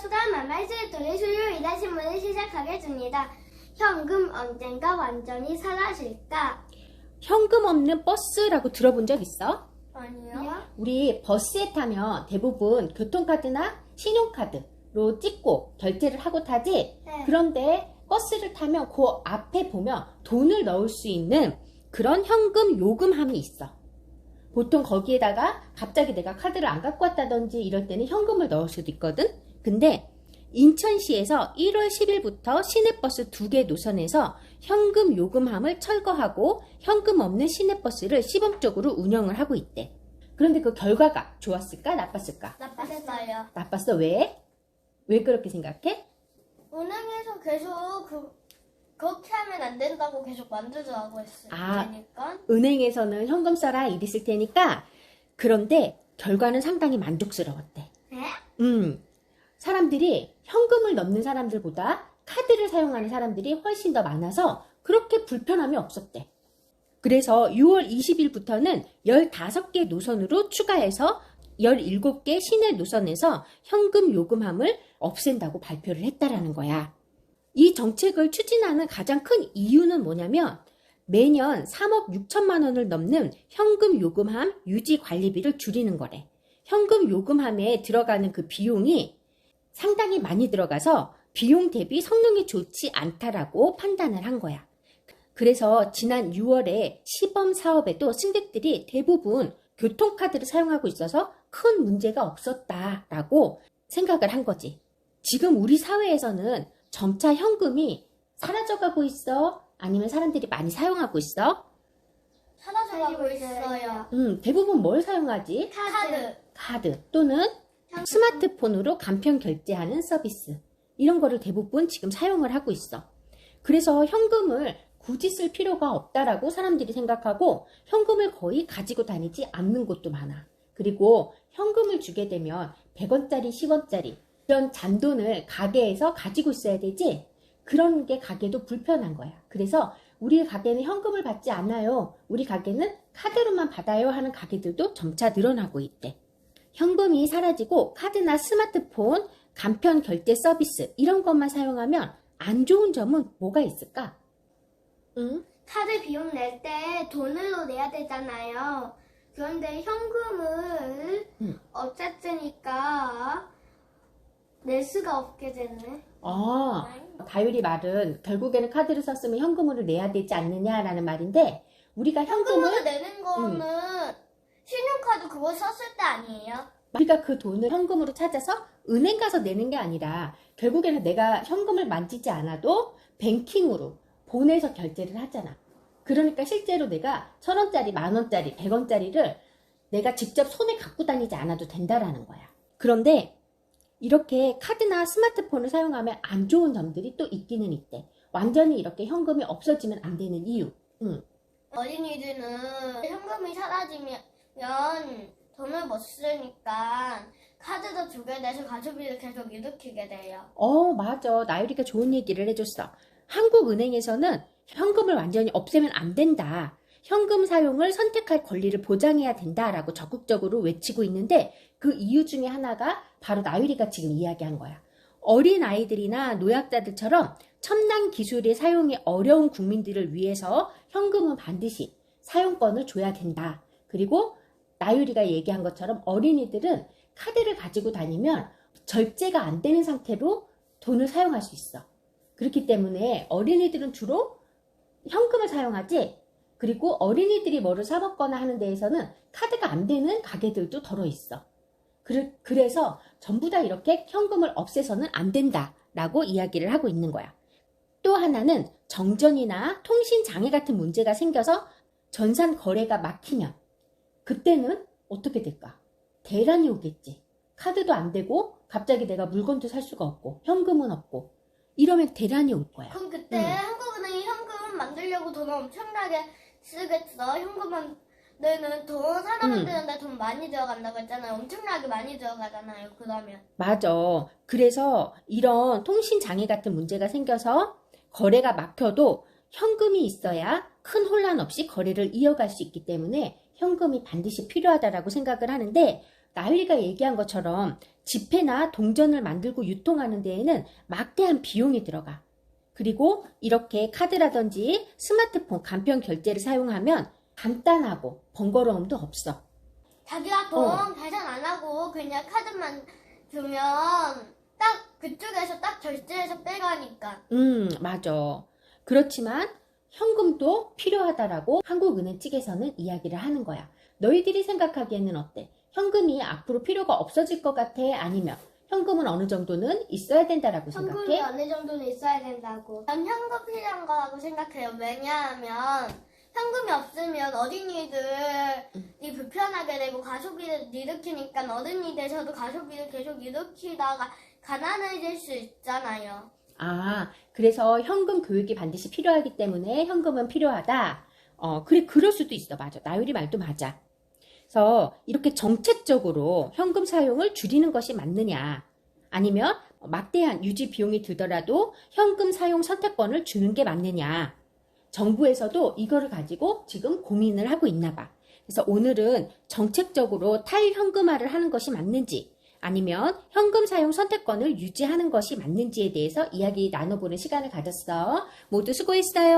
수단 만발을 통해 수요일 신문을 시작하겠습니다. 현금 언젠가 완전히 사라질까? 현금 없는 버스라고 들어본 적 있어? 아니요. 우리 버스에 타면 대부분 교통카드나 신용카드로 찍고 결제를 하고 타지? 네. 그런데 버스를 타면 그 앞에 보면 돈을 넣을 수 있는 그런 현금 요금함이 있어. 보통 거기에다가 갑자기 내가 카드를 안 갖고 왔다든지 이럴 때는 현금을 넣을 수도 있거든? 근데 인천시에서 1월 10일부터 시내버스 2개 노선에서 현금 요금함을 철거하고 현금 없는 시내버스를 시범적으로 운영을 하고 있대. 그런데 그 결과가 좋았을까? 나빴을까? 나빴어요. 나빴어. 왜? 왜 그렇게 생각해? 은행에서 계속 그렇게 하면 안 된다고 계속 만들자고 했을 테니까. 은행에서는 현금 써라 이랬을 테니까. 그런데 결과는 상당히 만족스러웠대. 네? 사람들이 현금을 넣는 사람들보다 카드를 사용하는 사람들이 훨씬 더 많아서 그렇게 불편함이 없었대. 그래서 6월 20일부터는 15개 노선으로 추가해서 17개 시내 노선에서 현금 요금함을 없앤다고 발표를 했다라는 거야. 이 정책을 추진하는 가장 큰 이유는 뭐냐면 매년 3억 6천만 원을 넘는 현금 요금함 유지 관리비를 줄이는 거래. 현금 요금함에 들어가는 그 비용이 상당히 많이 들어가서 비용 대비 성능이 좋지 않다라고 판단을 한 거야. 그래서 지난 6월에 시범 사업에도 승객들이 대부분 교통카드를 사용하고 있어서 큰 문제가 없었다라고 생각을 한 거지. 지금 우리 사회에서는 점차 현금이 사라져가고 있어? 아니면 사람들이 많이 사용하고 있어? 사라져가고 있어요. 대부분 뭘 사용하지? 카드 또는 스마트폰으로 간편 결제하는 서비스. 이런 거를 대부분 지금 사용을 하고 있어. 그래서 현금을 굳이 쓸 필요가 없다라고 사람들이 생각하고 현금을 거의 가지고 다니지 않는 곳도 많아. 그리고 현금을 주게 되면 100원짜리, 10원짜리 이런 잔돈을 가게에서 가지고 있어야 되지? 그런 게 가게도 불편한 거야. 그래서 우리 가게는 현금을 받지 않아요. 우리 가게는 카드로만 받아요 하는 가게들도 점차 늘어나고 있대. 현금이 사라지고 카드나 스마트폰, 간편 결제 서비스 이런 것만 사용하면 안 좋은 점은 뭐가 있을까? 카드 비용 낼 때 돈으로 내야 되잖아요. 그런데 현금을 없앴으니까 낼 수가 없게 되네. 다율이 말은 결국에는 카드를 썼으면 현금으로 내야 되지 않느냐라는 말인데 우리가 현금으로 내는 거는 신용카드 그거 썼을 때 아니에요? 우리가 그 돈을 현금으로 찾아서 은행 가서 내는 게 아니라 결국에는 내가 현금을 만지지 않아도 뱅킹으로 보내서 결제를 하잖아. 그러니까 실제로 내가 1,000원짜리, 10,000원짜리, 100원짜리를 내가 직접 손에 갖고 다니지 않아도 된다라는 거야. 그런데 이렇게 카드나 스마트폰을 사용하면 안 좋은 점들이 또 있기는 있대. 완전히 이렇게 현금이 없어지면 안 되는 이유. 어린이들은 현금이 사라지면 돈을 못 쓰니까 카드도 주게 돼서 가성비를 계속 일으키게 돼요. 맞아. 나유리가 좋은 얘기를 해줬어. 한국은행에서는 현금을 완전히 없애면 안 된다. 현금 사용을 선택할 권리를 보장해야 된다라고 적극적으로 외치고 있는데 그 이유 중에 하나가 바로 나유리가 지금 이야기한 거야. 어린 아이들이나 노약자들처럼 첨단 기술의 사용이 어려운 국민들을 위해서 현금은 반드시 사용권을 줘야 된다. 그리고 나유리가 얘기한 것처럼 어린이들은 카드를 가지고 다니면 절제가 안 되는 상태로 돈을 사용할 수 있어. 그렇기 때문에 어린이들은 주로 현금을 사용하지. 그리고 어린이들이 뭐를 사 먹거나 하는 데에서는 카드가 안 되는 가게들도 덜어 있어. 그래서 전부 다 이렇게 현금을 없애서는 안 된다라고 이야기를 하고 있는 거야. 또 하나는 정전이나 통신 장애 같은 문제가 생겨서 전산 거래가 막히면 그때는 어떻게 될까? 대란이 오겠지. 카드도 안 되고 갑자기 내가 물건도 살 수가 없고 현금은 없고 이러면 대란이 올 거야. 그럼 그때 한국은행이 현금 만들려고 돈을 엄청나게 쓰겠어. 현금만 내는 돈 사람 만드는데 돈 많이 들어간다고 했잖아요. 엄청나게 많이 들어가잖아요. 그러면. 맞아. 그래서 이런 통신 장애 같은 문제가 생겨서 거래가 막혀도 현금이 있어야 큰 혼란 없이 거래를 이어갈 수 있기 때문에 현금이 반드시 필요하다라고 생각을 하는데 나율이가 얘기한 것처럼 지폐나 동전을 만들고 유통하는 데에는 막대한 비용이 들어가. 그리고 이렇게 카드라든지 스마트폰 간편 결제를 사용하면 간단하고 번거로움도 없어. 자기가 돈 계산 안 하고 그냥 카드만 주면 딱 그쪽에서 딱 결제해서 빼가니까. 맞아. 그렇지만 현금도 필요하다라고 한국은행 측에서는 이야기를 하는 거야. 너희들이 생각하기에는 어때? 현금이 앞으로 필요가 없어질 것 같아? 아니면 현금은 어느 정도는 있어야 된다라고 현금이 생각해? 어느 정도는 있어야 된다고. 전 현금 필요한 거라고 생각해요. 왜냐하면 현금이 없으면 어린이들이 불편하게 되고 가소비를 일으키니까 어른이 돼서도 가소비를 계속 일으키다가 가난해질 수 있잖아요. 아, 그래서 현금 교육이 반드시 필요하기 때문에 현금은 필요하다. 그래, 그럴 수도 있어. 맞아. 나율이 말도 맞아. 그래서 이렇게 정책적으로 현금 사용을 줄이는 것이 맞느냐? 아니면 막대한 유지 비용이 들더라도 현금 사용 선택권을 주는 게 맞느냐? 정부에서도 이거를 가지고 지금 고민을 하고 있나 봐. 그래서 오늘은 정책적으로 탈현금화를 하는 것이 맞는지, 아니면 현금 사용 선택권을 유지하는 것이 맞는지에 대해서 이야기 나눠보는 시간을 가졌어. 모두 수고했어요.